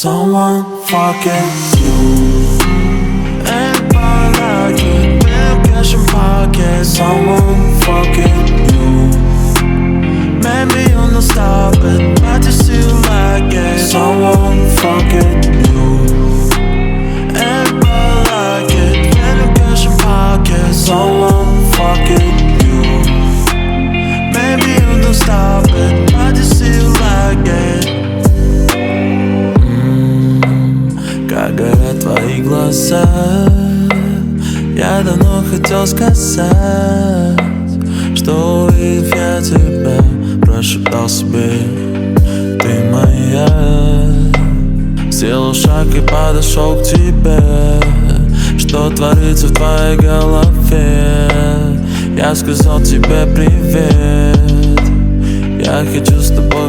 someone fucking you. Everybody like it, real cash in pocket. Someone fucking you. Maybe you'll not stop it, but you still like it. Someone fucking you. Everybody like it, real cash in pocket. Someone fucking you. Maybe you'll not stop it, but you still like it. Как горят твои глаза, я давно хотел сказать, что увидев я тебя, прошептал себе: ты моя. Сделал шаг и подошел к тебе. Что творится в твоей голове? Я сказал тебе привет. Я хочу с тобой